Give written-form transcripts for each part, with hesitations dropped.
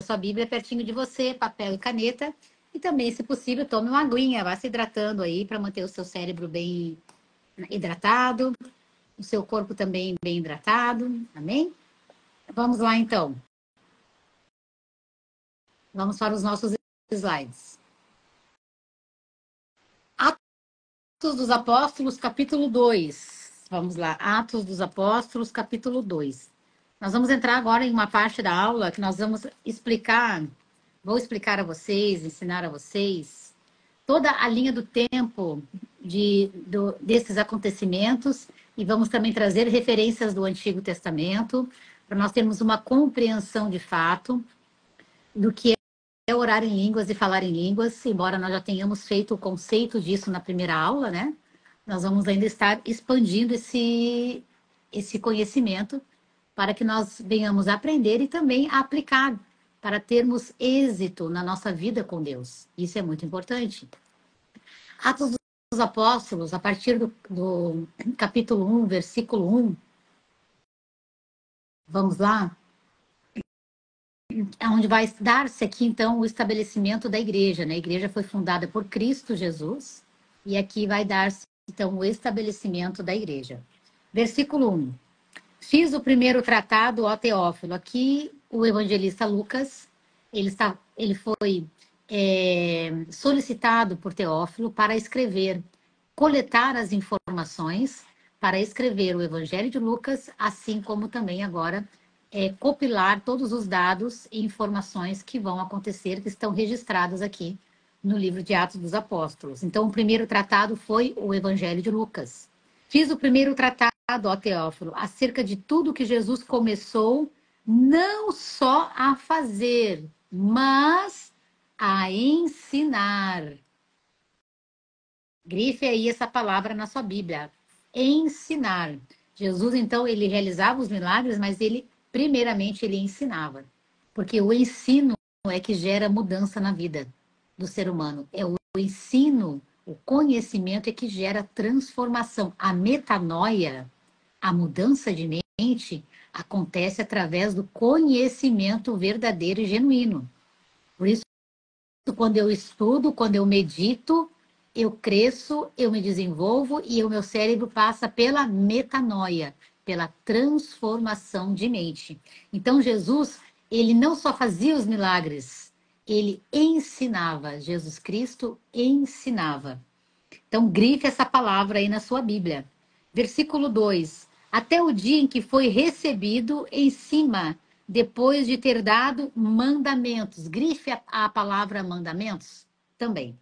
sua Bíblia pertinho de você, papel e caneta. E também, se possível, tome uma aguinha, vá se hidratando aí para manter o seu cérebro bem hidratado, o seu corpo também bem hidratado. Amém? Vamos lá, então. Vamos para os nossos slides. Atos dos Apóstolos, capítulo 2. Vamos lá, Atos dos Apóstolos, capítulo 2. Nós vamos entrar agora em uma parte da aula que nós vamos explicar, vou explicar a vocês, ensinar a vocês, toda a linha do tempo desses acontecimentos e vamos também trazer referências do Antigo Testamento para nós termos uma compreensão de fato do que é orar em línguas e falar em línguas, embora nós já tenhamos feito o conceito disso na primeira aula, né? Nós vamos ainda estar expandindo esse conhecimento para que nós venhamos a aprender e também a aplicar para termos êxito na nossa vida com Deus. Isso é muito importante. Atos dos Apóstolos, a partir do capítulo 1, versículo 1. Vamos lá? Onde vai dar-se aqui, então, o estabelecimento da igreja, né? A igreja foi fundada por Cristo Jesus e aqui vai dar-se, então, o estabelecimento da igreja. Versículo 1. Fiz o primeiro tratado ao Teófilo. Aqui, o evangelista Lucas, ele foi solicitado por Teófilo para escrever, coletar as informações para escrever o Evangelho de Lucas, assim como também agora compilar todos os dados e informações que vão acontecer, que estão registrados aqui no livro de Atos dos Apóstolos. Então, o primeiro tratado foi o Evangelho de Lucas. Fiz o primeiro tratado, ó Teófilo, acerca de tudo que Jesus começou não só a fazer, mas a ensinar. Grife aí essa palavra na sua Bíblia. Ensinar. Jesus, então, ele realizava os milagres, mas primeiramente, ele ensinava. Porque o ensino é que gera mudança na vida do ser humano. É o ensino, o conhecimento é que gera transformação. A metanoia, a mudança de mente, acontece através do conhecimento verdadeiro e genuíno. Por isso, quando eu estudo, quando eu medito, eu cresço, eu me desenvolvo e o meu cérebro passa pela metanoia, pela transformação de mente. Então, Jesus, ele não só fazia os milagres, ele ensinava. Jesus Cristo ensinava. Então, grife essa palavra aí na sua Bíblia. Versículo 2. Até o dia em que foi recebido em cima, depois de ter dado mandamentos. Grife a palavra mandamentos também.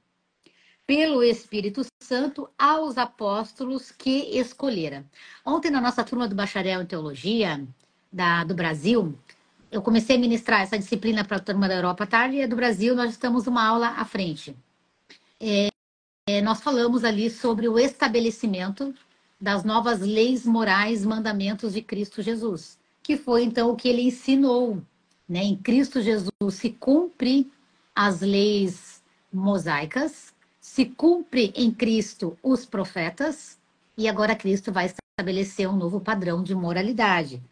Pelo Espírito Santo aos apóstolos que escolhera. Ontem, na nossa turma do Bacharel em Teologia do Brasil, eu comecei a ministrar essa disciplina para a turma da Europa à tarde, e a do Brasil nós estamos uma aula à frente. Nós falamos ali sobre o estabelecimento das novas leis morais, mandamentos de Cristo Jesus, que foi então o que ele ensinou, né? Em Cristo Jesus se cumpre as leis mosaicas, se cumpre em Cristo os profetas, e agora Cristo vai estabelecer um novo padrão de moralidade,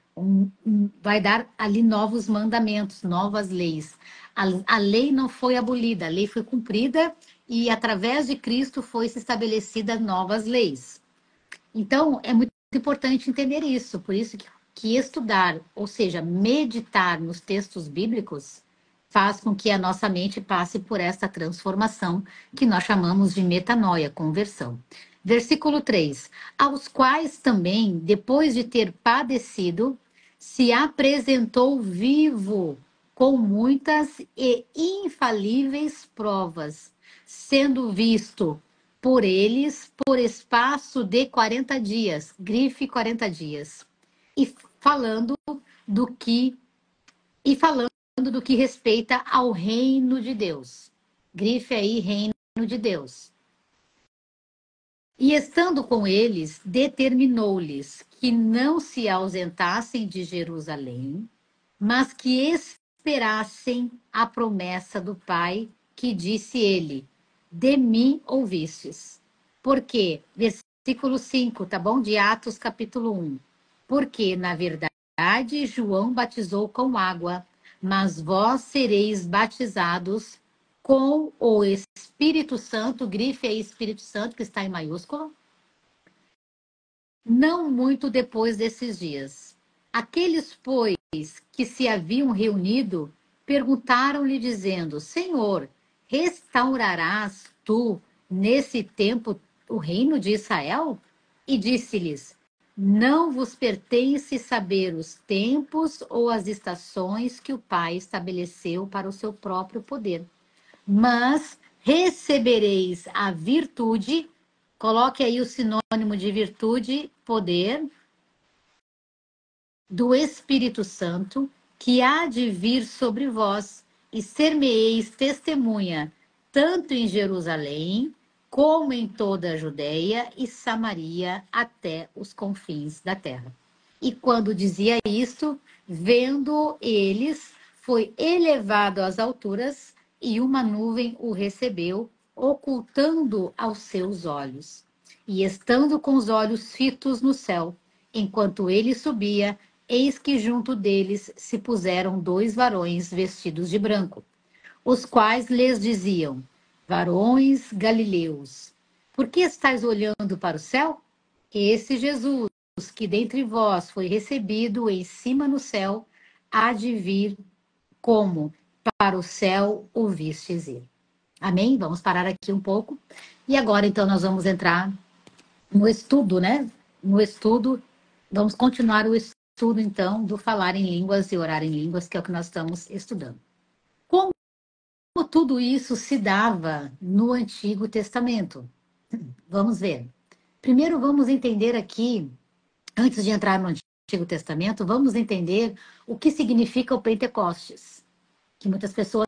vai dar ali novos mandamentos, novas leis. A lei não foi abolida, a lei foi cumprida e através de Cristo foi se estabelecidas novas leis. Então, é muito importante entender isso, por isso que estudar, ou seja, meditar nos textos bíblicos, faz com que a nossa mente passe por essa transformação que nós chamamos de metanoia, conversão. Versículo 3. Aos quais também, depois de ter padecido, se apresentou vivo com muitas e infalíveis provas, sendo visto por eles por espaço de 40 dias, grife 40 dias, e falando do que respeita ao reino de Deus. Grife aí, reino de Deus. E estando com eles, determinou-lhes que não se ausentassem de Jerusalém, mas que esperassem a promessa do Pai, que disse ele: de mim ouvistes. Porque, versículo 5, tá bom? De Atos, capítulo 1. Porque, na verdade, João batizou com água, mas vós sereis batizados com o Espírito Santo, grife aí Espírito Santo, que está em maiúsculo, não muito depois desses dias. Aqueles, pois, que se haviam reunido, perguntaram-lhe, dizendo: Senhor, restaurarás tu nesse tempo o reino de Israel? E disse-lhes: Não vos pertence saber os tempos ou as estações que o Pai estabeleceu para o seu próprio poder, mas recebereis a virtude. Coloque aí o sinônimo de virtude, poder, do Espírito Santo, que há de vir sobre vós, e ser-me-eis testemunha, tanto em Jerusalém, como em toda a Judéia e Samaria, até os confins da terra. E quando dizia isto, vendo eles, foi elevado às alturas, e uma nuvem o recebeu, ocultando aos seus olhos. E estando com os olhos fitos no céu, enquanto ele subia, eis que junto deles se puseram dois varões vestidos de branco, os quais lhes diziam: Varões galileus, por que estáis olhando para o céu? Esse Jesus, que dentre vós foi recebido em cima no céu, há de vir como para o céu o vistes ir. Amém? Vamos parar aqui um pouco. E agora, então, nós vamos entrar no estudo, né? No estudo, vamos continuar o estudo, então, do falar em línguas e orar em línguas, que é o que nós estamos estudando. Como tudo isso se dava no Antigo Testamento? Vamos ver. Primeiro, vamos entender aqui, antes de entrar no Antigo Testamento, vamos entender o que significa o Pentecostes, que muitas pessoas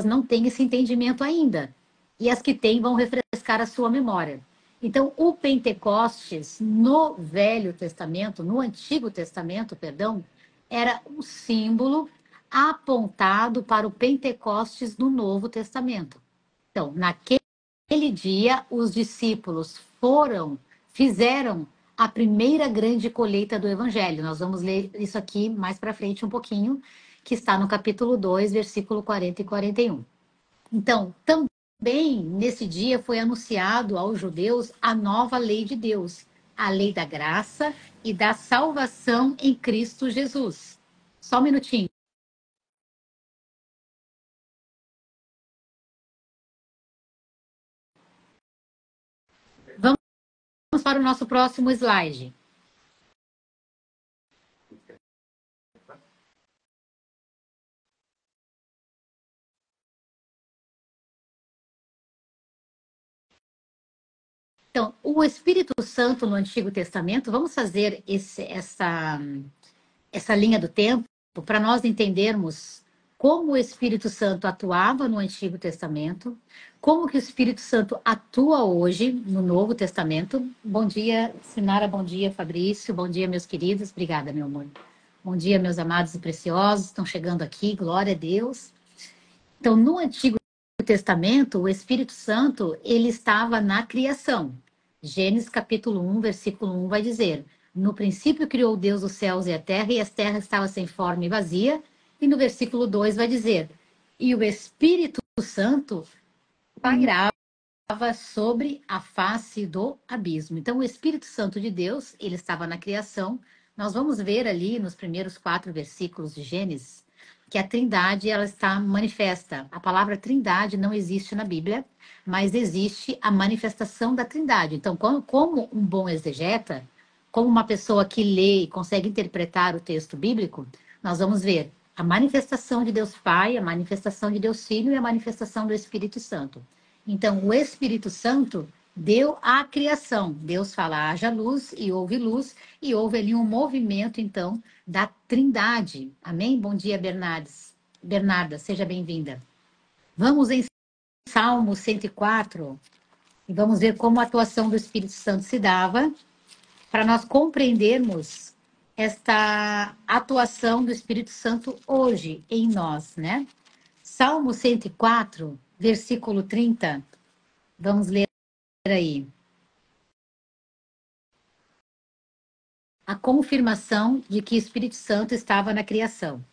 não têm esse entendimento ainda, e as que têm vão refrescar a sua memória. Então, o Pentecostes no Velho Testamento, no Antigo Testamento, perdão, era um símbolo apontado para o Pentecostes do Novo Testamento. Então, naquele dia, os discípulos fizeram a primeira grande colheita do Evangelho. Nós vamos ler isso aqui mais para frente um pouquinho, que está no capítulo 2, versículo 40 e 41. Então, também nesse dia foi anunciado aos judeus a nova lei de Deus, a lei da graça e da salvação em Cristo Jesus. Só um minutinho. Vamos para o nosso próximo slide. Então, o Espírito Santo no Antigo Testamento, vamos fazer essa linha do tempo para nós entendermos como o Espírito Santo atuava no Antigo Testamento, como que o Espírito Santo atua hoje no Novo Testamento. Bom dia, Sinara, bom dia, Fabrício, bom dia, meus queridos. Obrigada, meu amor. Bom dia, meus amados e preciosos, estão chegando aqui, glória a Deus. Então, no Antigo Testamento, o Espírito Santo, ele estava na criação. Gênesis capítulo 1, versículo 1 vai dizer: No princípio criou Deus os céus e a terra estava sem forma e vazia. E no versículo 2 vai dizer: E o Espírito Santo pairava sobre a face do abismo. Então, o Espírito Santo de Deus, ele estava na criação. Nós vamos ver ali nos primeiros 4 versículos de Gênesis que a Trindade ela está manifesta. A palavra Trindade não existe na Bíblia, mas existe a manifestação da Trindade. Então, como um bom exegeta, como uma pessoa que lê e consegue interpretar o texto bíblico, nós vamos ver a manifestação de Deus Pai, a manifestação de Deus Filho e a manifestação do Espírito Santo. Então, o Espírito Santo deu a criação. Deus fala, haja luz, e houve ali um movimento, então, da Trindade. Amém? Bom dia, Bernardes. Bernarda, seja bem-vinda. Vamos em Salmo 104 e vamos ver como a atuação do Espírito Santo se dava para nós compreendermos esta atuação do Espírito Santo hoje em nós, né? Salmo 104, versículo 30. Vamos ler aí. A confirmação de que o Espírito Santo estava na criação.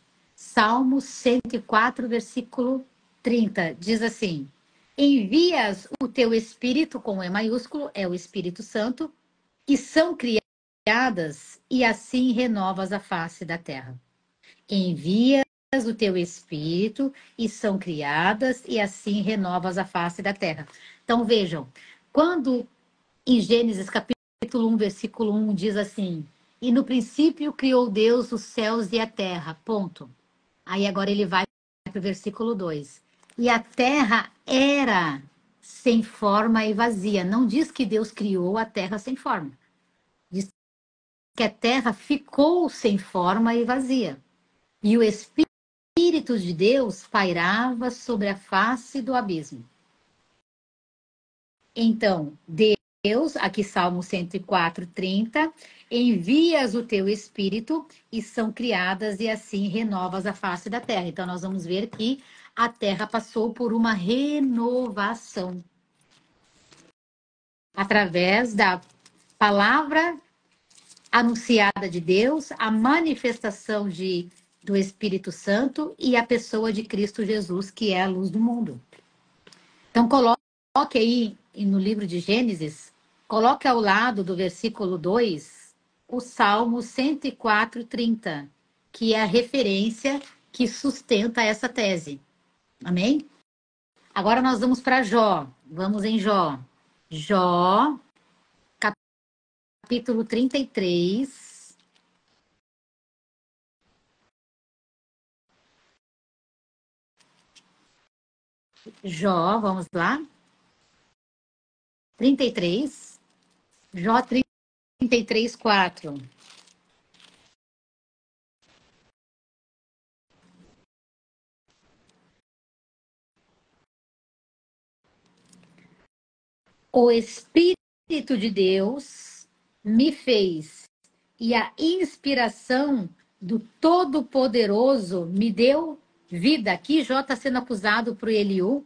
Salmo 104, versículo 30, diz assim: envias o teu Espírito, com E maiúsculo, é o Espírito Santo, e são criadas, e assim renovas a face da terra. Envias o teu Espírito, e são criadas, e assim renovas a face da terra. Então vejam, quando em Gênesis capítulo 1, versículo 1, diz assim: e no princípio criou Deus os céus e a terra, ponto. Aí agora ele vai para o versículo 2. E a terra era sem forma e vazia. Não diz que Deus criou a terra sem forma. Diz que a terra ficou sem forma e vazia. E o Espírito de Deus pairava sobre a face do abismo. Então, Deus, aqui Salmo 104, 30, envias o teu Espírito e são criadas e assim renovas a face da terra. Então, nós vamos ver que a terra passou por uma renovação através da palavra anunciada de Deus, a manifestação do Espírito Santo e a pessoa de Cristo Jesus, que é a luz do mundo. Então, coloque aí no livro de Gênesis, coloque ao lado do versículo 2 o Salmo 104, 30, que é a referência que sustenta essa tese. Amém? Agora nós vamos para Jó. Vamos em Jó. Jó, capítulo 33. Jó, vamos lá. 33. Jó 33, 4. O Espírito de Deus me fez, e a inspiração do Todo-Poderoso me deu vida. Aqui Jó está sendo acusado por Eliú,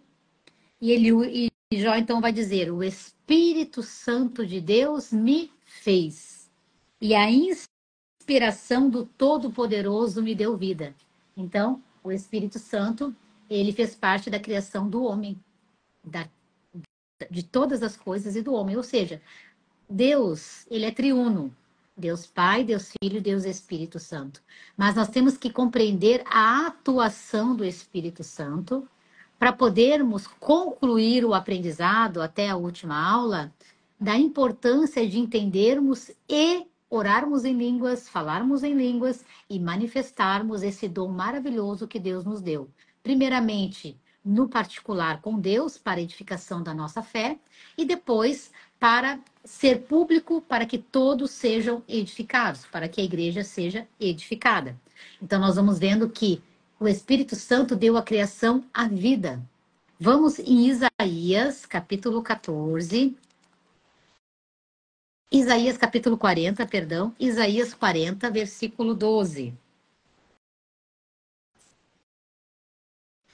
e Jó então vai dizer: o Espírito Santo de Deus me fez, e a inspiração do Todo-Poderoso me deu vida. Então, o Espírito Santo, ele fez parte da criação do homem, de todas as coisas e do homem. Ou seja, Deus, ele é triuno. Deus Pai, Deus Filho, Deus Espírito Santo. Mas nós temos que compreender a atuação do Espírito Santo para podermos concluir o aprendizado até a última aula da importância de entendermos e orarmos em línguas, falarmos em línguas e manifestarmos esse dom maravilhoso que Deus nos deu. Primeiramente, no particular com Deus, para a edificação da nossa fé, e depois para ser público, para que todos sejam edificados, para que a igreja seja edificada. Então, nós vamos vendo que o Espírito Santo deu à criação a vida. Vamos em Isaías, capítulo 14. Isaías, capítulo 40, perdão. Isaías 40, versículo 12.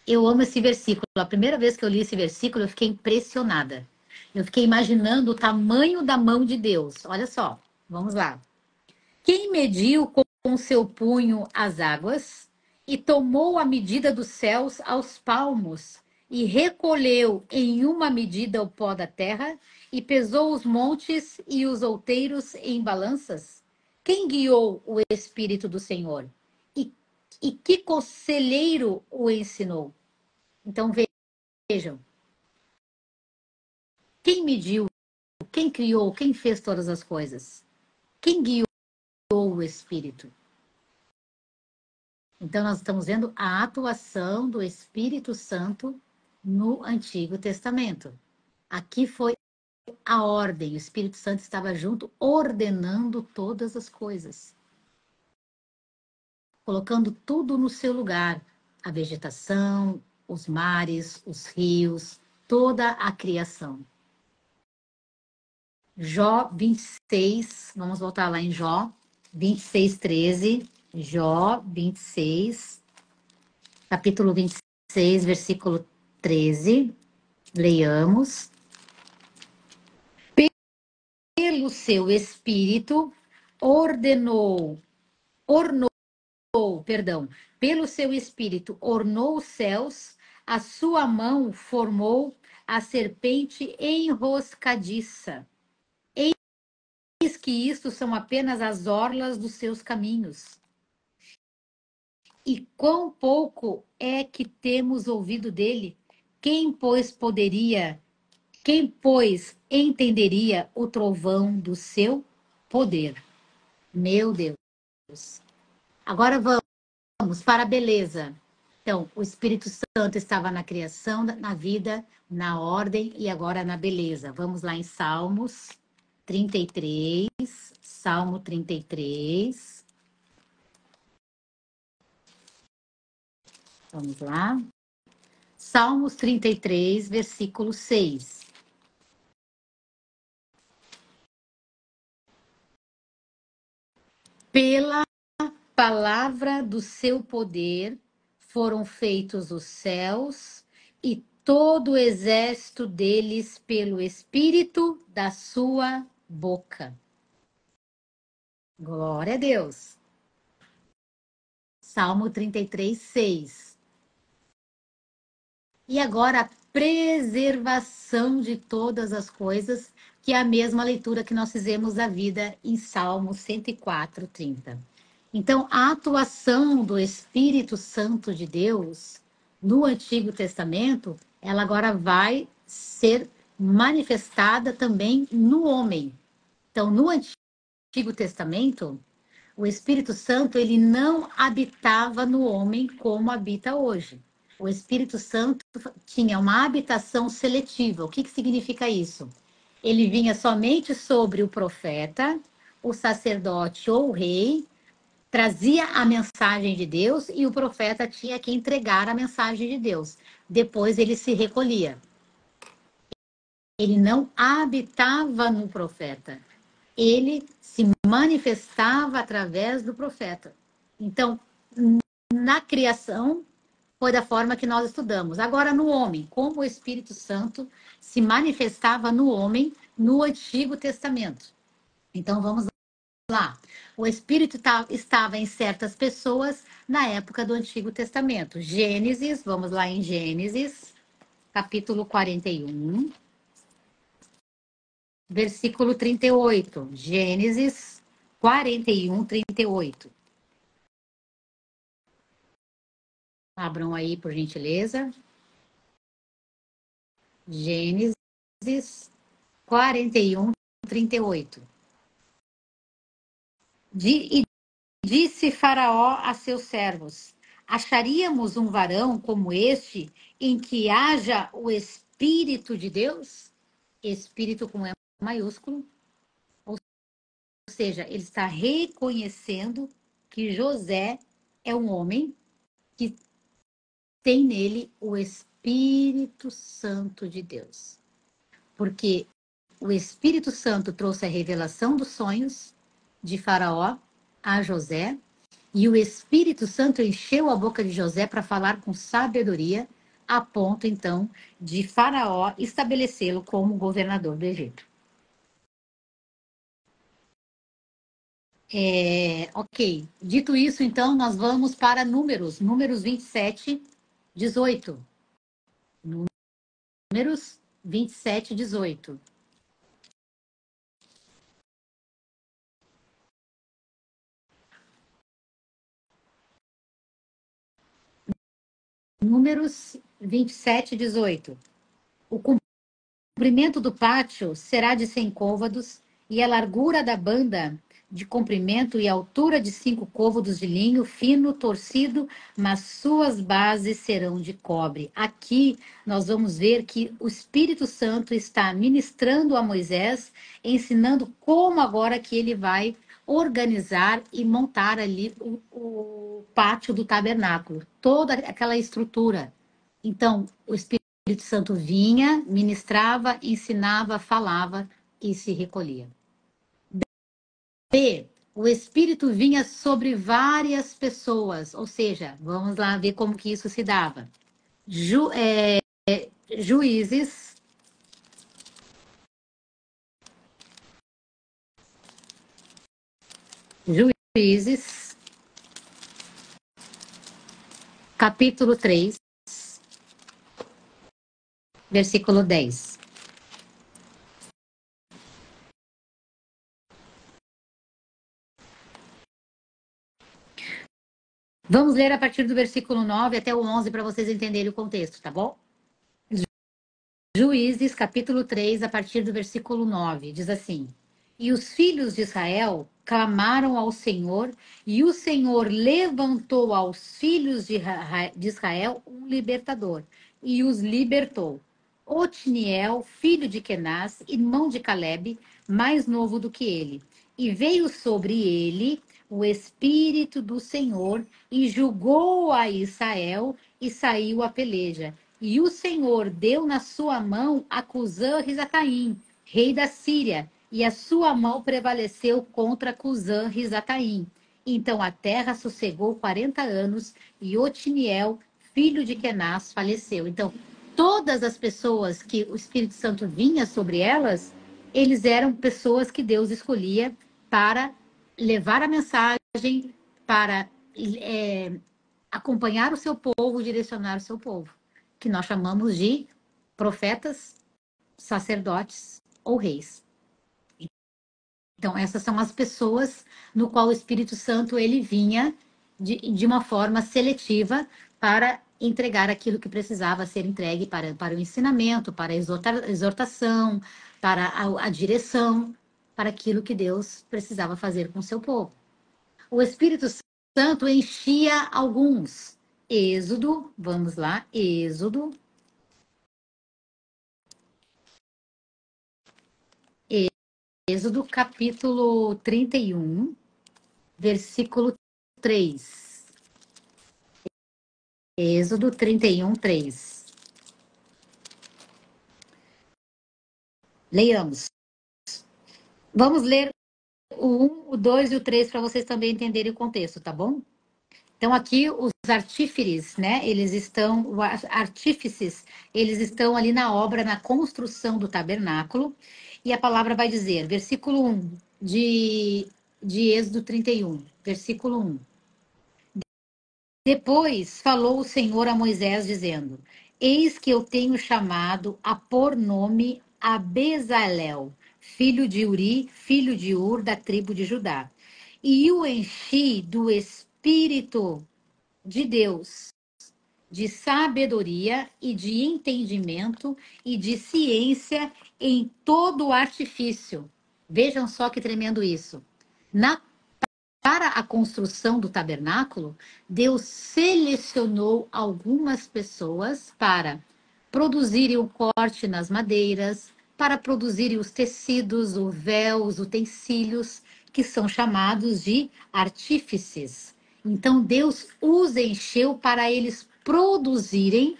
Eu amo esse versículo. A primeira vez que eu li esse versículo, eu fiquei impressionada. Eu fiquei imaginando o tamanho da mão de Deus. Olha só, vamos lá. Quem mediu com seu punho as águas e tomou a medida dos céus aos palmos e recolheu em uma medida o pó da terra e pesou os montes e os outeiros em balanças? Quem guiou o Espírito do Senhor? E que conselheiro o ensinou? Então vejam, quem mediu, quem criou, quem fez todas as coisas? Quem guiou o Espírito? Então nós estamos vendo a atuação do Espírito Santo no Antigo Testamento. Aqui foi a ordem, o Espírito Santo estava junto, ordenando todas as coisas, colocando tudo no seu lugar, a vegetação, os mares, os rios, toda a criação. Jó 26, vamos voltar lá em Jó 26, 13. Jó 26, capítulo 26, versículo 13. Leiamos. Pelo seu espírito ornou perdão, pelo seu espírito ornou os céus, a sua mão formou a serpente enroscadiça. Eis que isto são apenas as orlas dos seus caminhos. E quão pouco é que temos ouvido dele? Quem, pois, entenderia o trovão do seu poder? Meu Deus. Agora vamos para a beleza. Então, o Espírito Santo estava na criação, na vida, na ordem e agora na beleza. Vamos lá em Salmos 33, Salmo 33. Vamos lá. Salmos 33, versículo 6. Pela palavra do seu poder foram feitos os céus e todo o exército deles pelo espírito da sua boca. Glória a Deus. Salmo 33, 6. E agora a preservação de todas as coisas, que é a mesma leitura que nós fizemos da vida em Salmo 104, 30. Então, a atuação do Espírito Santo de Deus no Antigo Testamento, ela agora vai ser manifestada também no homem. Então, no Antigo Testamento, o Espírito Santo ele não habitava no homem como habita hoje. O Espírito Santo tinha uma habitação seletiva. O que significa isso? Ele vinha somente sobre o profeta, o sacerdote ou o rei, trazia a mensagem de Deus e o profeta tinha que entregar a mensagem de Deus. Depois ele se recolhia. Ele não habitava no profeta. Ele se manifestava através do profeta. Então, na criação, foi da forma que nós estudamos. Agora, no homem, como o Espírito Santo se manifestava no homem no Antigo Testamento. Então, vamos lá. O Espírito estava em certas pessoas na época do Antigo Testamento. Gênesis, vamos lá em Gênesis, capítulo 41. Versículo 38. Gênesis 41, 38. Abram aí, por gentileza. Gênesis 41, 38. E disse Faraó a seus servos: acharíamos um varão como este em que haja o Espírito de Deus? Espírito com E maiúsculo. Ou seja, ele está reconhecendo que José é um homem que tem nele o Espírito Santo de Deus. Porque o Espírito Santo trouxe a revelação dos sonhos de Faraó a José, e o Espírito Santo encheu a boca de José para falar com sabedoria, a ponto, então, de Faraó estabelecê-lo como governador do Egito. Ok. Dito isso, então, nós vamos para números 27, 18. Números 27, 18. Números 27, 18. O comprimento do pátio será de 100 côvados, e a largura da banda de comprimento e a altura de 5 côvados de linho fino, torcido, mas suas bases serão de cobre. Aqui nós vamos ver que o Espírito Santo está ministrando a Moisés, ensinando como agora que ele vai organizar e montar ali o pátio do tabernáculo, toda aquela estrutura. Então, o Espírito Santo vinha, ministrava, ensinava, falava e se recolhia. B. O Espírito vinha sobre várias pessoas, ou seja, vamos lá ver como que isso se dava. Juízes, Juízes, capítulo 3, versículo 10. Vamos ler a partir do versículo 9 até o 11 para vocês entenderem o contexto, tá bom? Juízes, capítulo 3, a partir do versículo 9, diz assim: E os filhos de Israel clamaram ao Senhor, e o Senhor levantou aos filhos de Israel um libertador, e os libertou. Otniel, filho de Kenaz, irmão de Calebe, mais novo do que ele. E veio sobre ele o Espírito do Senhor, e julgou a Israel, e saiu a peleja. E o Senhor deu na sua mão a Cusã-Risataim, rei da Síria, e a sua mão prevaleceu contra Cusã-Risataim. Então a terra sossegou 40 anos, e Otiniel, filho de Kenaz, faleceu. Então, todas as pessoas que o Espírito Santo vinha sobre elas, eles eram pessoas que Deus escolhia para levar a mensagem, para acompanhar o seu povo, direcionar o seu povo, que nós chamamos de profetas, sacerdotes ou reis. Então, essas são as pessoas no qual o Espírito Santo ele vinha de uma forma seletiva para entregar aquilo que precisava ser entregue para o ensinamento, para a exortação, para a direção, para aquilo que Deus precisava fazer com o seu povo. O Espírito Santo enchia alguns. Êxodo, vamos lá, Êxodo. Êxodo capítulo 31, versículo 3. Êxodo 31, 3. Leiamos. Vamos ler o 1, o 2 e o 3 para vocês também entenderem o contexto, tá bom? Então, aqui os artífices, né? Artífices, eles estão ali na obra, na construção do tabernáculo. E a palavra vai dizer, versículo 1 de Êxodo 31, versículo 1. Depois falou o Senhor a Moisés, dizendo: Eis que eu tenho chamado a pôr nome a Bezalel, filho de Uri, filho de Ur, da tribo de Judá. E o enchi do Espírito de Deus, de sabedoria e de entendimento e de ciência em todo o artifício. Vejam só que tremendo isso. Para a construção do tabernáculo, Deus selecionou algumas pessoas para produzirem o corte nas madeiras, para produzirem os tecidos, o véu, os utensílios, que são chamados de artífices. Então, Deus os encheu para eles produzirem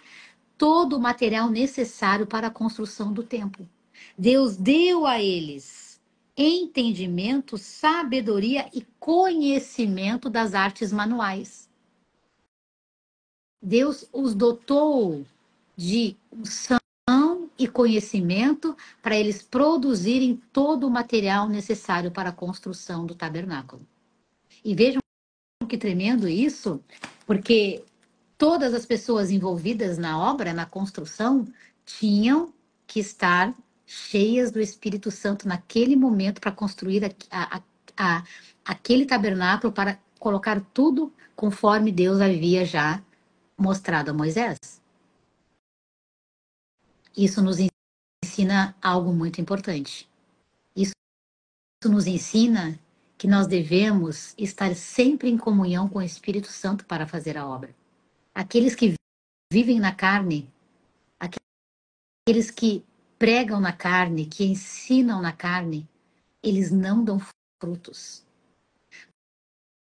todo o material necessário para a construção do templo. Deus deu a eles entendimento, sabedoria e conhecimento das artes manuais. Deus os dotou de unção e conhecimento para eles produzirem todo o material necessário para a construção do tabernáculo. E vejam que tremendo isso, porque todas as pessoas envolvidas na obra, na construção, tinham que estar cheias do Espírito Santo naquele momento para construir aquele tabernáculo, para colocar tudo conforme Deus havia já mostrado a Moisés. Isso nos ensina algo muito importante. Isso nos ensina que nós devemos estar sempre em comunhão com o Espírito Santo para fazer a obra. Aqueles que vivem na carne, aqueles que pregam na carne, que ensinam na carne, eles não dão frutos.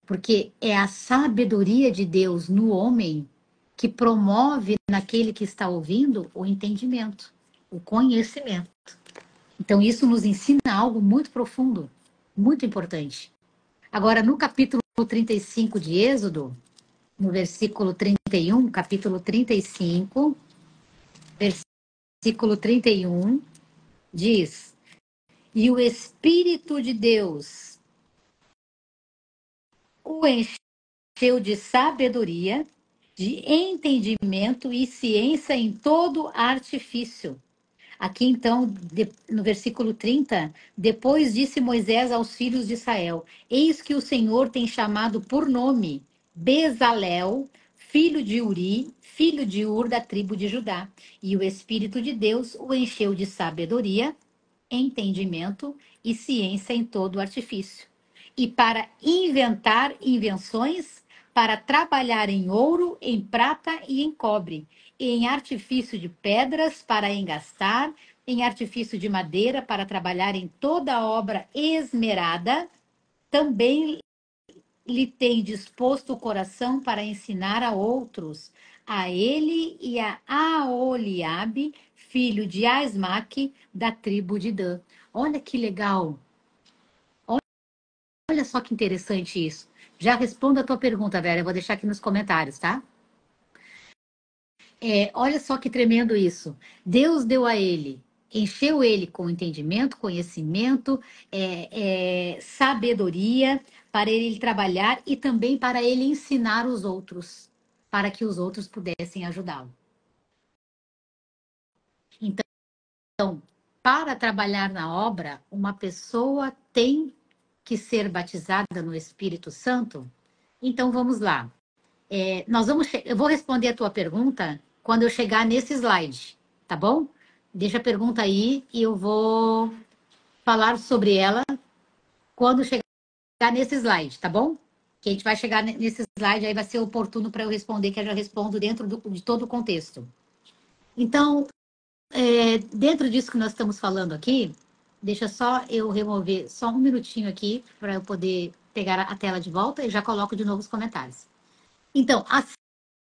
Porque é a sabedoria de Deus no homem que promove naquele que está ouvindo o entendimento, o conhecimento. Então, isso nos ensina algo muito profundo, muito importante. Agora, no capítulo 35 de Êxodo, no versículo 31, capítulo 35, versículo 31, diz: E o Espírito de Deus o encheu de sabedoria de entendimento e ciência em todo artifício. Aqui, então, no versículo 30, depois disse Moisés aos filhos de Israel: Eis que o Senhor tem chamado por nome Bezalel, filho de Uri, filho de Ur, da tribo de Judá. E o Espírito de Deus o encheu de sabedoria, entendimento e ciência em todo o artifício. E para inventar invenções, para trabalhar em ouro, em prata e em cobre, em artifício de pedras para engastar, em artifício de madeira para trabalhar em toda obra esmerada, também lhe tem disposto o coração para ensinar a outros, a ele e a Aoliabe, filho de Asmaque, da tribo de Dan. Olha que legal. Olha só que interessante isso. Já respondo a tua pergunta, Vera. Eu vou deixar aqui nos comentários, tá? Olha só que tremendo isso. Deus deu a ele, encheu ele com entendimento, conhecimento, sabedoria para ele trabalhar e também para ele ensinar os outros, para que os outros pudessem ajudá-lo. Então, para trabalhar na obra, uma pessoa tem que ser batizada no Espírito Santo? Então, vamos lá. Eu vou responder a tua pergunta quando eu chegar nesse slide, tá bom? Deixa a pergunta aí e eu vou falar sobre ela quando chegar nesse slide, tá bom? Que a gente vai chegar nesse slide, aí vai ser oportuno para eu responder, que eu já respondo dentro de todo o contexto. Então, dentro disso que nós estamos falando aqui, deixa só eu remover só um minutinho aqui para eu poder pegar a tela de volta e já coloco de novo os comentários. Então,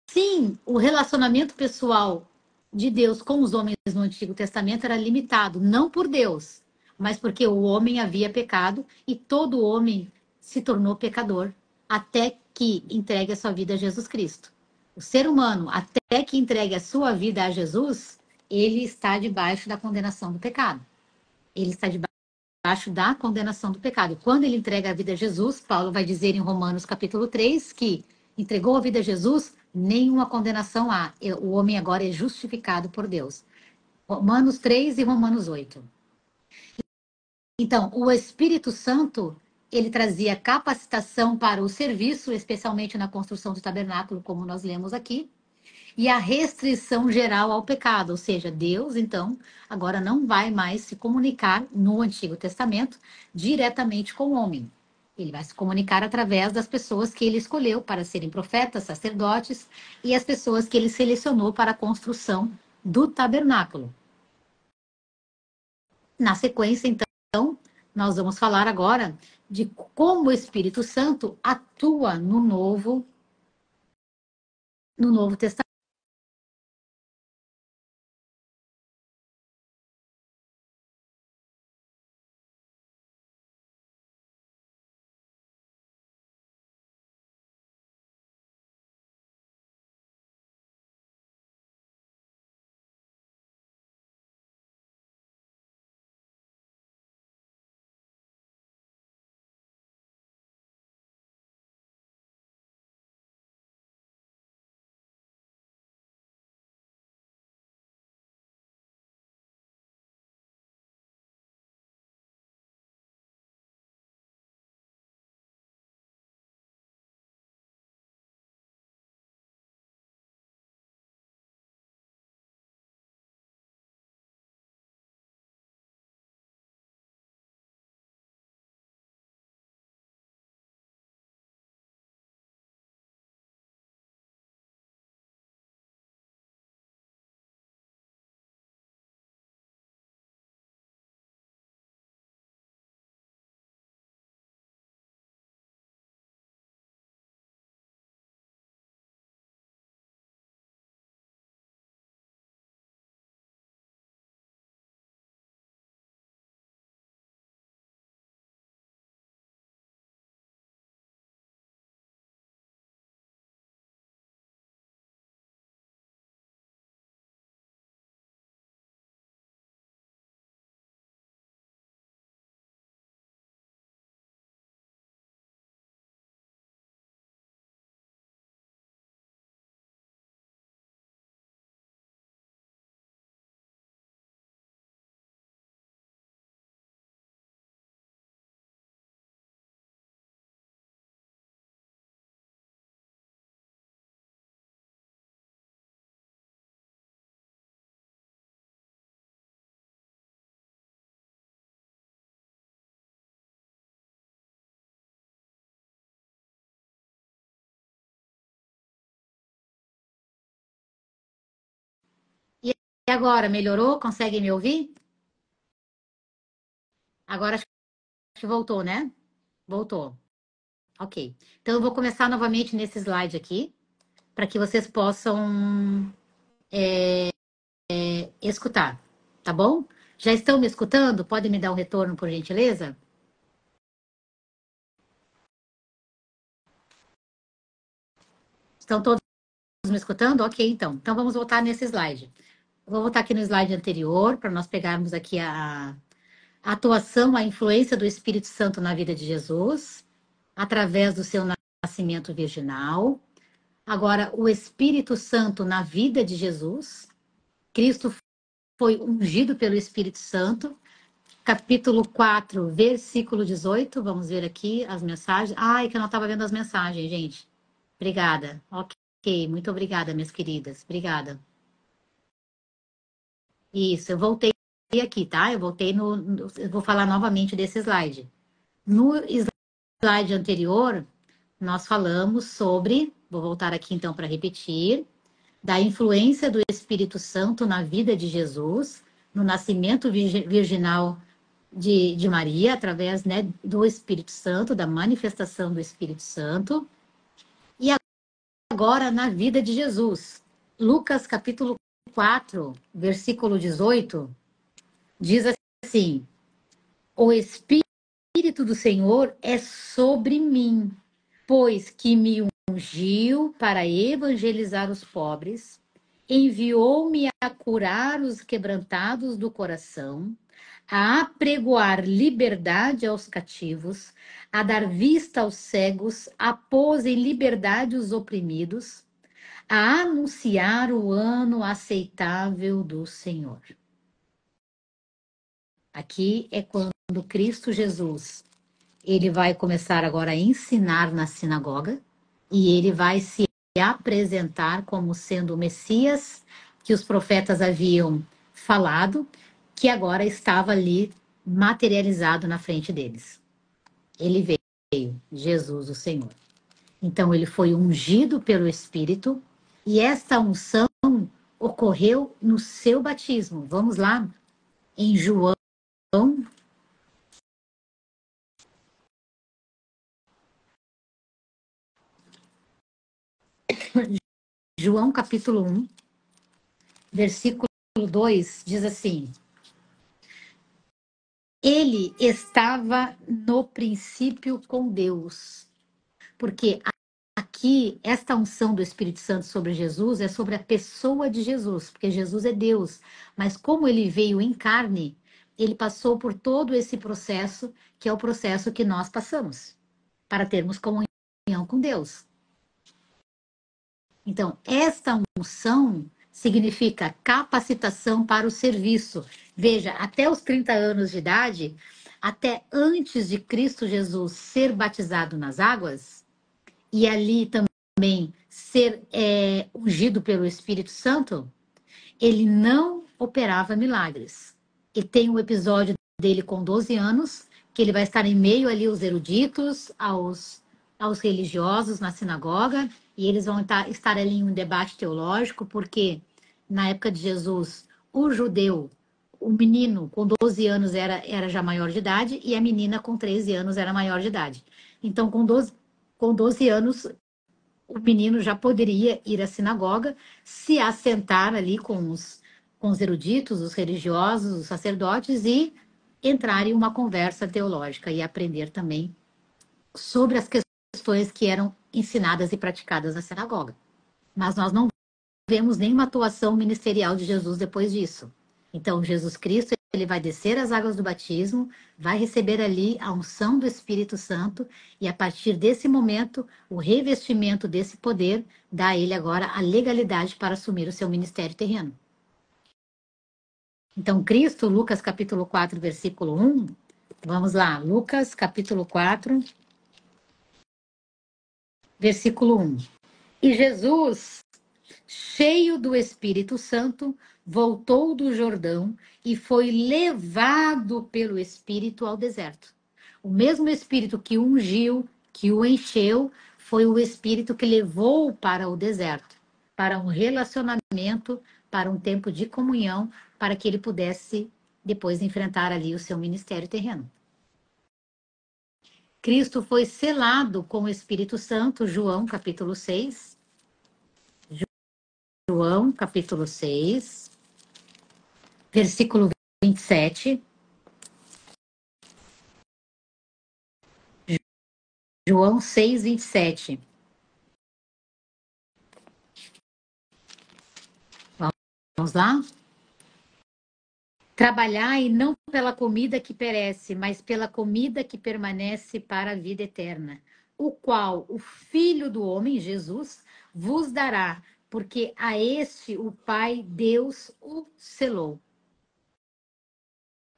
sim, o relacionamento pessoal de Deus com os homens no Antigo Testamento era limitado, não por Deus, mas porque o homem havia pecado e todo homem se tornou pecador até que entregue a sua vida a Jesus Cristo. O ser humano, até que entregue a sua vida a Jesus, ele está debaixo da condenação do pecado. Ele está debaixo da condenação do pecado. Quando ele entrega a vida a Jesus, Paulo vai dizer em Romanos capítulo 3 que entregou a vida a Jesus, nenhuma condenação há. O homem agora é justificado por Deus. Romanos 3 e Romanos 8. Então, o Espírito Santo, ele trazia capacitação para o serviço, especialmente na construção do tabernáculo, como nós lemos aqui, e a restrição geral ao pecado, ou seja, Deus, então, agora não vai mais se comunicar no Antigo Testamento diretamente com o homem. Ele vai se comunicar através das pessoas que ele escolheu para serem profetas, sacerdotes e as pessoas que ele selecionou para a construção do tabernáculo. Na sequência, então, nós vamos falar agora de como o Espírito Santo atua no Novo Testamento. agora, melhorou? Conseguem me ouvir? Agora acho que voltou, né? Voltou. Ok. Então eu vou começar novamente nesse slide aqui, para que vocês possam escutar, tá bom? Já estão me escutando? Podem me dar um retorno, por gentileza? Estão todos me escutando? Ok, então. Então vamos voltar nesse slide. Vou voltar aqui no slide anterior, para nós pegarmos aqui a atuação, a influência do Espírito Santo na vida de Jesus, através do seu nascimento virginal. Agora, o Espírito Santo na vida de Jesus. Cristo foi ungido pelo Espírito Santo. Capítulo 4, versículo 18. Vamos ver aqui as mensagens. Ai, que eu não estava vendo as mensagens, gente. Obrigada. Ok, muito obrigada, minhas queridas. Obrigada. Isso, eu voltei aqui, tá? Eu voltei eu vou falar novamente desse slide. No slide anterior, nós falamos sobre, vou voltar aqui então para repetir, da influência do Espírito Santo na vida de Jesus, no nascimento virginal de Maria, através, né, do Espírito Santo, da manifestação do Espírito Santo, e agora na vida de Jesus. Lucas capítulo 4, versículo 18, diz assim: o Espírito do Senhor é sobre mim, pois que me ungiu para evangelizar os pobres, enviou-me a curar os quebrantados do coração, a apregoar liberdade aos cativos, a dar vista aos cegos, a pôr em liberdade os oprimidos, a anunciar o ano aceitável do Senhor. Aqui é quando Cristo Jesus, ele vai começar agora a ensinar na sinagoga e ele vai se apresentar como sendo o Messias que os profetas haviam falado, que agora estava ali materializado na frente deles. Ele veio, Jesus, o Senhor. Então ele foi ungido pelo Espírito e esta unção ocorreu no seu batismo. Vamos lá em João. João capítulo 1, versículo 2, diz assim: ele estava no princípio com Deus. Porque aqui, esta unção do Espírito Santo sobre Jesus é sobre a pessoa de Jesus, porque Jesus é Deus. Mas como ele veio em carne, ele passou por todo esse processo, que é o processo que nós passamos, para termos comunhão com Deus. Então, esta unção significa capacitação para o serviço. Veja, até os 30 anos de idade, até antes de Cristo Jesus ser batizado nas águas, e ali também ser ungido pelo Espírito Santo, ele não operava milagres. E tem um episódio dele com 12 anos, que ele vai estar em meio ali aos eruditos, aos religiosos na sinagoga, e eles vão estar ali em um debate teológico, porque na época de Jesus, o judeu, o menino com 12 anos era já maior de idade, e a menina com 13 anos era maior de idade. Então, com 12 anos, o menino já poderia ir à sinagoga, se assentar ali com os eruditos, os religiosos, os sacerdotes e entrar em uma conversa teológica e aprender também sobre as questões que eram ensinadas e praticadas na sinagoga. Mas nós não vemos nenhuma atuação ministerial de Jesus depois disso. Então, Jesus Cristo, ele vai descer as águas do batismo, vai receber ali a unção do Espírito Santo e a partir desse momento, o revestimento desse poder dá a ele agora a legalidade para assumir o seu ministério terreno. Então, Cristo, Lucas capítulo 4, versículo 1, vamos lá, Lucas capítulo 4, versículo 1. E Jesus, cheio do Espírito Santo, voltou do Jordão e foi levado pelo Espírito ao deserto. O mesmo Espírito que o ungiu, que o encheu, foi o Espírito que levou para o deserto, para um relacionamento para um tempo de comunhão, para que ele pudesse depois enfrentar ali o seu ministério terreno. Cristo foi selado com o Espírito Santo, João capítulo 6. João capítulo 6, versículo 27. João 6, 27. Vamos lá? Trabalhai não pela comida que perece, mas pela comida que permanece para a vida eterna, o qual o Filho do Homem, Jesus, vos dará, porque a este o Pai, Deus, o selou.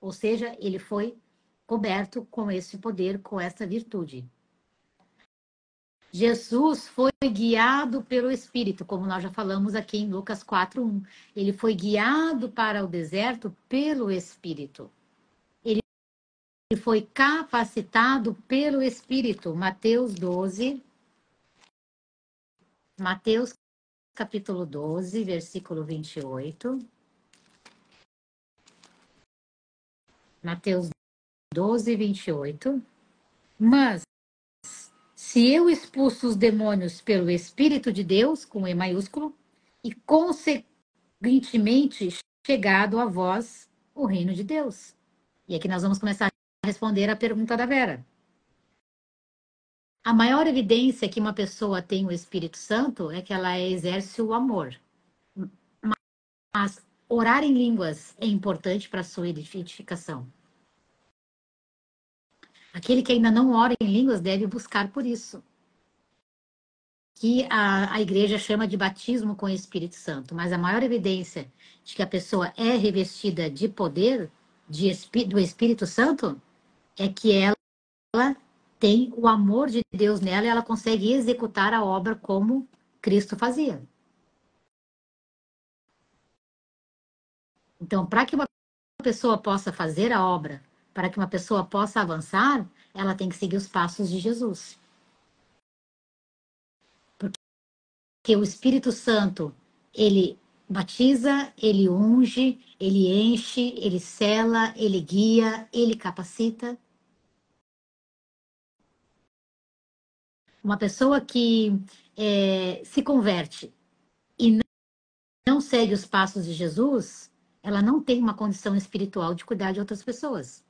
Ou seja, ele foi coberto com esse poder, com essa virtude. Jesus foi guiado pelo Espírito, como nós já falamos aqui em Lucas 4:1. Ele foi guiado para o deserto pelo Espírito. Ele foi capacitado pelo Espírito. Mateus 12. Mateus capítulo 12, versículo 28. Mateus 12, 28. Mas se eu expulso os demônios pelo Espírito de Deus, com E maiúsculo, e consequentemente chegado a vós o reino de Deus. E aqui nós vamos começar a responder a pergunta da Vera. A maior evidência que uma pessoa tem o Espírito Santo é que ela exerce o amor. Mas orar em línguas é importante para a sua edificação. Aquele que ainda não ora em línguas deve buscar por isso. Que a igreja chama de batismo com o Espírito Santo. Mas a maior evidência de que a pessoa é revestida de poder do Espírito Santo é que ela tem o amor de Deus nela e ela consegue executar a obra como Cristo fazia. Então, para que uma pessoa possa fazer a obra, para que uma pessoa possa avançar, ela tem que seguir os passos de Jesus. Porque o Espírito Santo, ele batiza, ele unge, ele enche, ele sela, ele guia, ele capacita. Uma pessoa que se converte e não segue os passos de Jesus, ela não tem uma condição espiritual de cuidar de outras pessoas.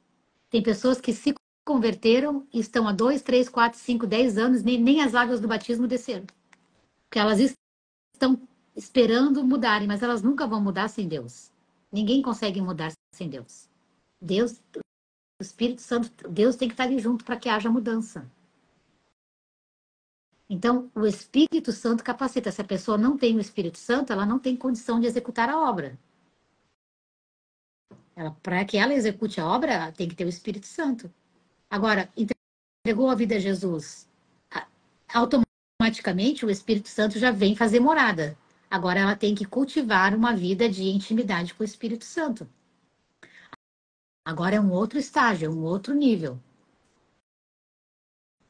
Tem pessoas que se converteram e estão há 2, 3, 4, 5, 10 anos, nem as águas do batismo desceram. Porque elas estão esperando mudarem, mas elas nunca vão mudar sem Deus. Ninguém consegue mudar sem Deus. Deus, o Espírito Santo, Deus tem que estar ali junto para que haja mudança. Então, o Espírito Santo capacita. Se a pessoa não tem o Espírito Santo, ela não tem condição de executar a obra. Para que ela execute a obra, tem que ter o Espírito Santo. Agora, entregou a vida a Jesus, automaticamente o Espírito Santo já vem fazer morada. Agora ela tem que cultivar uma vida de intimidade com o Espírito Santo. Agora é um outro estágio, é um outro nível.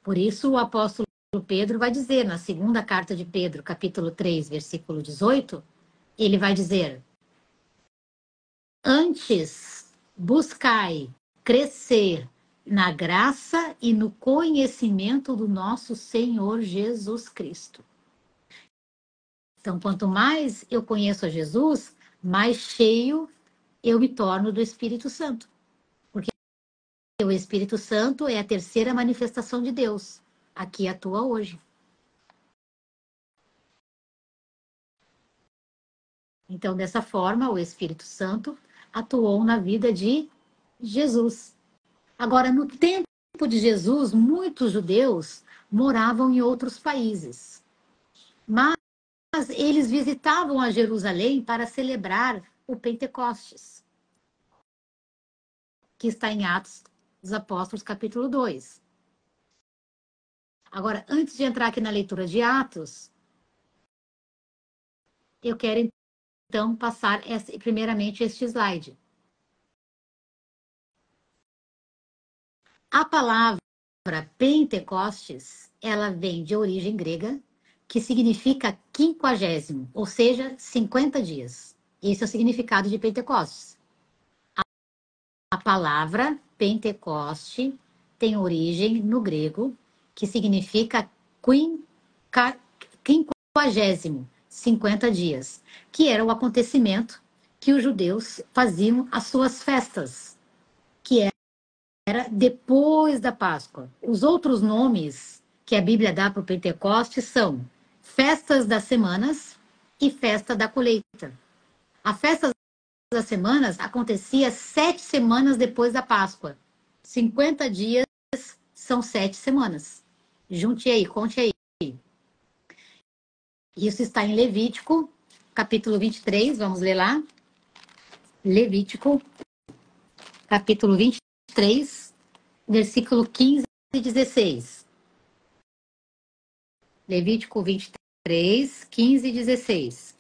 Por isso o apóstolo Pedro vai dizer, na segunda carta de Pedro, capítulo 3, versículo 18, ele vai dizer: antes buscai crescer na graça e no conhecimento do nosso Senhor Jesus Cristo. Então, quanto mais eu conheço a Jesus, mais cheio eu me torno do Espírito Santo. Porque o Espírito Santo é a terceira manifestação de Deus. Aqui atua hoje. Então, dessa forma, o Espírito Santo atuou na vida de Jesus. Agora, no tempo de Jesus, muitos judeus moravam em outros países. Mas eles visitavam a Jerusalém para celebrar o Pentecostes, que está em Atos dos Apóstolos, capítulo 2. Agora, antes de entrar aqui na leitura de Atos, eu quero então passar primeiramente este slide. A palavra Pentecostes, ela vem de origem grega, que significa 50º, ou seja, 50 dias. Esse é o significado de Pentecostes. A palavra Pentecoste tem origem no grego, que significa quinquagésimo, 50 dias, que era o acontecimento que os judeus faziam as suas festas, que era depois da Páscoa. Os outros nomes que a Bíblia dá para o Pentecoste são festas das semanas e festa da colheita. A festa das semanas acontecia 7 semanas depois da Páscoa. 50 dias são 7 semanas. Junte aí, conte aí. Isso está em Levítico, capítulo 23, vamos ler lá. Levítico, capítulo 23, versículo 15 e 16. Levítico 23, 15 e 16.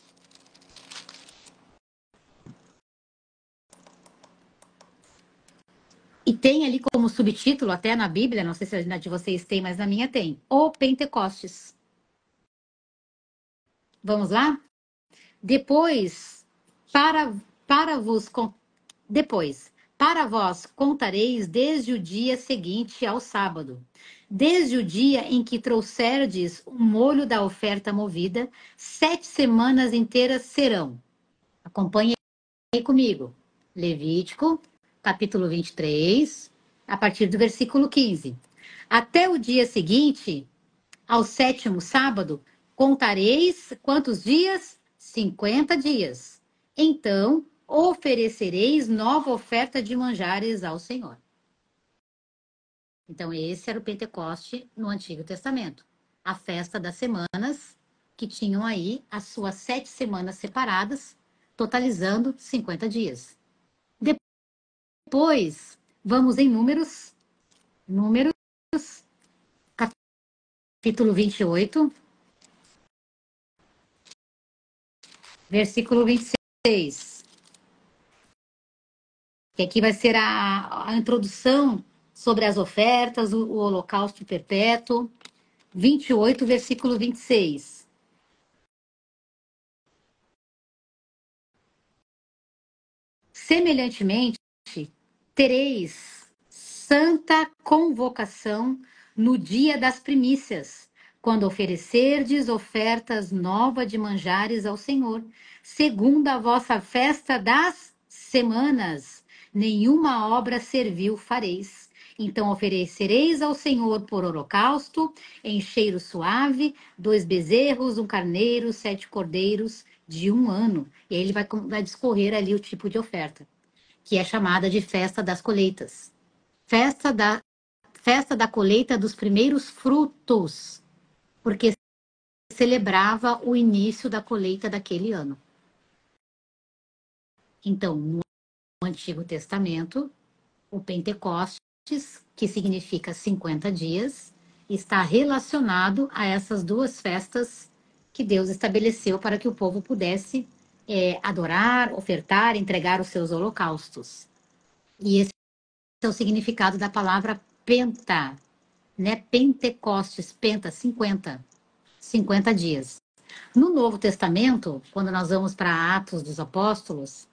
E tem ali como subtítulo, até na Bíblia, não sei se na de vocês tem, mas na minha tem, o Pentecostes. Vamos lá? Depois, para vós contareis desde o dia seguinte ao sábado, desde o dia em que trouxerdes o molho da oferta movida, 7 semanas inteiras serão. Acompanhe aí comigo. Levítico, capítulo 23, a partir do versículo 15. Até o dia seguinte, ao 7º sábado, contareis quantos dias? 50 dias. Então, oferecereis nova oferta de manjares ao Senhor. Então, esse era o Pentecoste no Antigo Testamento. A festa das semanas, que tinham aí as suas 7 semanas separadas, totalizando 50 dias. Depois, vamos em Números, capítulo 28, versículo 26. Que aqui vai ser a introdução sobre as ofertas, o holocausto perpétuo. 28, versículo 26. Semelhantemente, tereis santa convocação no dia das primícias, quando oferecerdes ofertas novas de manjares ao Senhor, segundo a vossa festa das semanas. Nenhuma obra servil fareis. Então oferecereis ao Senhor por holocausto, em cheiro suave, 2 bezerros, 1 carneiro, 7 cordeiros de 1 ano. E aí ele vai discorrer ali o tipo de oferta, que é chamada de festa das colheitas. Festa da colheita dos primeiros frutos, porque celebrava o início da colheita daquele ano. Então, no Antigo Testamento, o Pentecostes, que significa 50 dias, está relacionado a essas duas festas que Deus estabeleceu para que o povo pudesse adorar, ofertar, entregar os seus holocaustos. E esse é o significado da palavra penta, né? Pentecostes, penta, 50 dias. No Novo Testamento, quando nós vamos para Atos dos Apóstolos,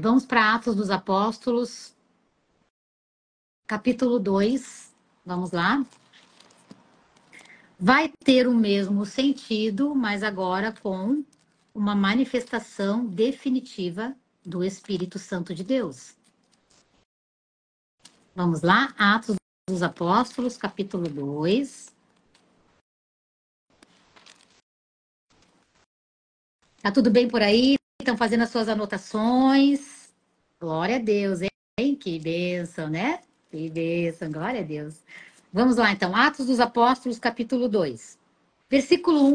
vamos para Atos dos Apóstolos, capítulo 2, vamos lá. Vai ter o mesmo sentido, mas agora com uma manifestação definitiva do Espírito Santo de Deus. Vamos lá, Atos dos Apóstolos, capítulo 2. Tá tudo bem por aí? Estão fazendo as suas anotações? Glória a Deus, hein? Que bênção, né? Que bênção, glória a Deus. Vamos lá, então. Atos dos Apóstolos, capítulo 2. Versículo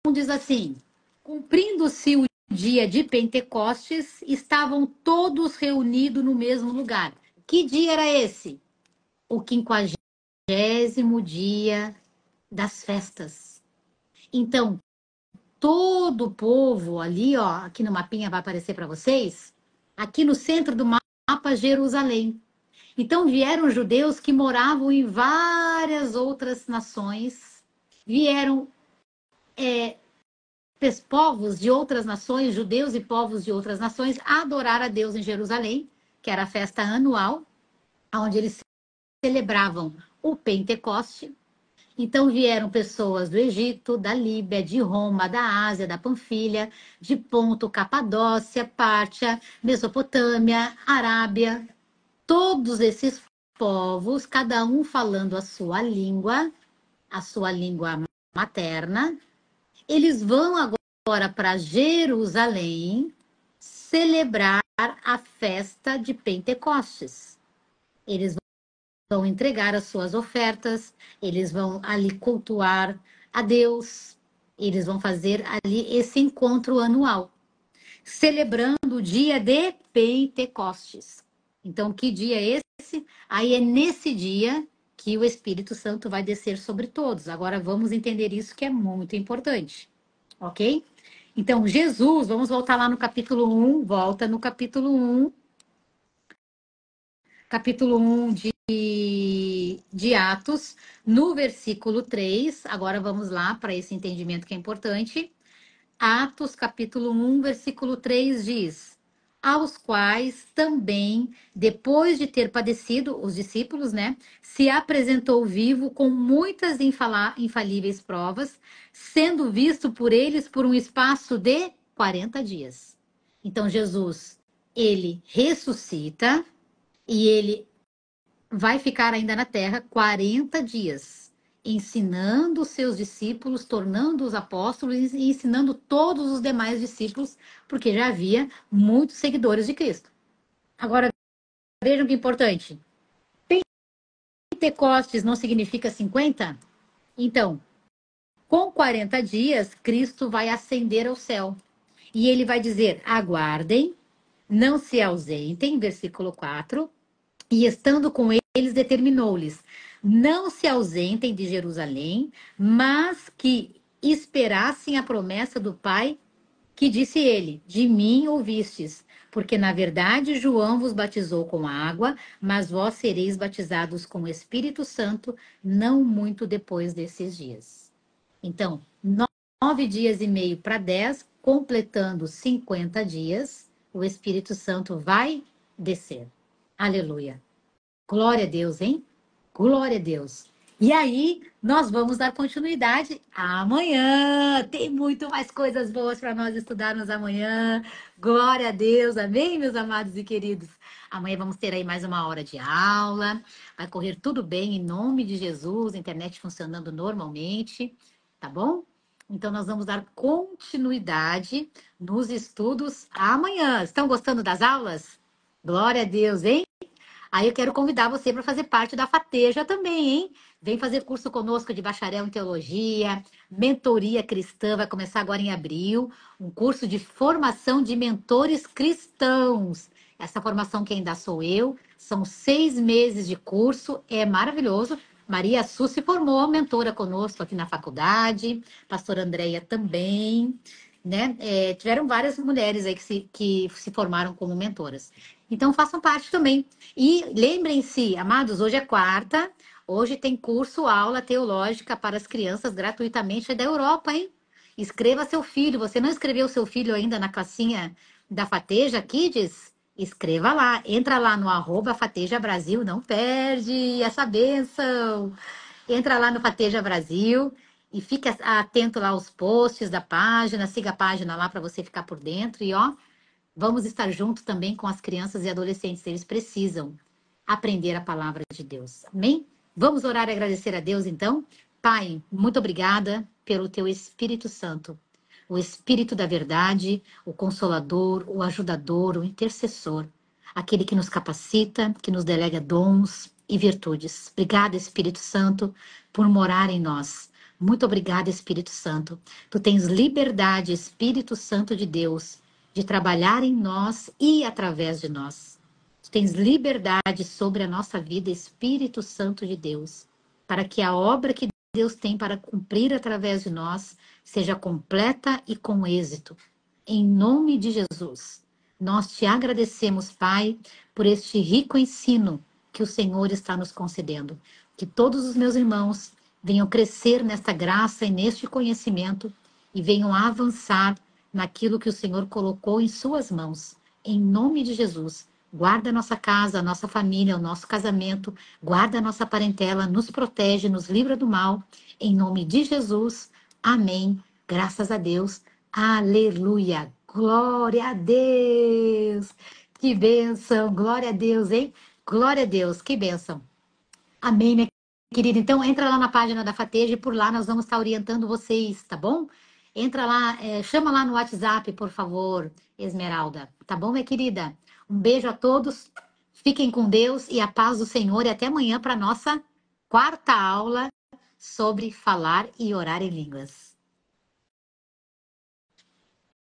1 diz assim: cumprindo-se o dia de Pentecostes, estavam todos reunidos no mesmo lugar. Que dia era esse? O 50º dia das festas. Então, todo o povo ali, ó, aqui no mapinha vai aparecer para vocês, aqui no centro do mapa, Jerusalém. Então vieram judeus que moravam em várias outras nações, vieram povos de outras nações, judeus e povos de outras nações, a adorar a Deus em Jerusalém, que era a festa anual, onde eles celebravam o Pentecoste. Então vieram pessoas do Egito, da Líbia, de Roma, da Ásia, da Panfilha, de Ponto, Capadócia, Pártia, Mesopotâmia, Arábia. Todos esses povos, cada um falando a sua língua materna, eles vão agora para Jerusalém celebrar a festa de Pentecostes. Eles vão entregar as suas ofertas, eles vão ali cultuar a Deus, eles vão fazer ali esse encontro anual, celebrando o dia de Pentecostes. Então, que dia é esse? Aí é nesse dia que o Espírito Santo vai descer sobre todos. Agora vamos entender isso que é muito importante, ok? Então, Jesus, vamos voltar lá no capítulo 1, volta no capítulo 1, de Atos, no versículo 3. Agora vamos lá para esse entendimento que é importante. Atos, capítulo 1, versículo 3 diz: aos quais também, depois de ter padecido, os discípulos, né, se apresentou vivo com muitas infalíveis provas, sendo visto por eles por um espaço de 40 dias. Então, Jesus, ele ressuscita e ele vai ficar ainda na terra 40 dias, ensinando os seus discípulos, tornando-os apóstolos e ensinando todos os demais discípulos, porque já havia muitos seguidores de Cristo. Agora, vejam que importante. Pentecostes não significa 50? Então, com 40 dias, Cristo vai ascender ao céu. E ele vai dizer: aguardem, não se ausentem, versículo 4. E estando com eles, determinou-lhes: não se ausentem de Jerusalém, mas que esperassem a promessa do Pai, que disse ele: de mim ouvistes, porque na verdade João vos batizou com água, mas vós sereis batizados com o Espírito Santo não muito depois desses dias. Então, 9 dias e meio para 10, completando 50 dias, o Espírito Santo vai descer. Aleluia. Glória a Deus, hein? Glória a Deus. E aí, nós vamos dar continuidade amanhã. Tem muito mais coisas boas para nós estudarmos amanhã. Glória a Deus. Amém, meus amados e queridos? Amanhã vamos ter aí mais uma hora de aula. Vai correr tudo bem em nome de Jesus. Internet funcionando normalmente, tá bom? Então, nós vamos dar continuidade nos estudos amanhã. Estão gostando das aulas? Glória a Deus, hein? Aí eu quero convidar você para fazer parte da FATEJA também, hein? Vem fazer curso conosco de bacharel em teologia, mentoria cristã, vai começar agora em abril, um curso de formação de mentores cristãos. Essa formação quem dá sou eu, são 6 meses de curso, é maravilhoso. Maria Su se formou mentora conosco aqui na faculdade, pastora Andréia também, né? Tiveram várias mulheres aí que se formaram como mentoras. Então, façam parte também. E lembrem-se, amados, hoje é quarta, hoje tem curso, aula teológica para as crianças gratuitamente da Europa, hein? Escreva seu filho. Você não escreveu seu filho ainda na classinha da Fateja Kids? Escreva lá. Entra lá no @Fateja Brasil, não perde essa bênção. Entra lá no Fateja Brasil e fique atento lá aos posts da página, siga a página lá para você ficar por dentro e ó, vamos estar junto também com as crianças e adolescentes. Eles precisam aprender a palavra de Deus. Amém? Vamos orar e agradecer a Deus, então? Pai, muito obrigada pelo teu Espírito Santo. O Espírito da verdade, o Consolador, o Ajudador, o Intercessor. Aquele que nos capacita, que nos delega dons e virtudes. Obrigada, Espírito Santo, por morar em nós. Muito obrigada, Espírito Santo. Tu tens liberdade, Espírito Santo de Deus, de trabalhar em nós e através de nós. Tu tens liberdade sobre a nossa vida, Espírito Santo de Deus, para que a obra que Deus tem para cumprir através de nós seja completa e com êxito. Em nome de Jesus, nós te agradecemos, Pai, por este rico ensino que o Senhor está nos concedendo. Que todos os meus irmãos venham crescer nesta graça e neste conhecimento e venham avançar naquilo que o Senhor colocou em suas mãos. Em nome de Jesus. Guarda a nossa casa, a nossa família, o nosso casamento, guarda a nossa parentela, nos protege, nos livra do mal. Em nome de Jesus. Amém. Graças a Deus. Aleluia. Glória a Deus. Que bênção. Glória a Deus, hein? Glória a Deus. Que bênção. Amém, minha querida. Então, entra lá na página da Fateja e por lá nós vamos estar orientando vocês, tá bom? Entra lá, chama lá no WhatsApp, por favor, Esmeralda. Tá bom, minha querida? Um beijo a todos. Fiquem com Deus e a paz do Senhor. E até amanhã para nossa quarta aula sobre falar e orar em línguas.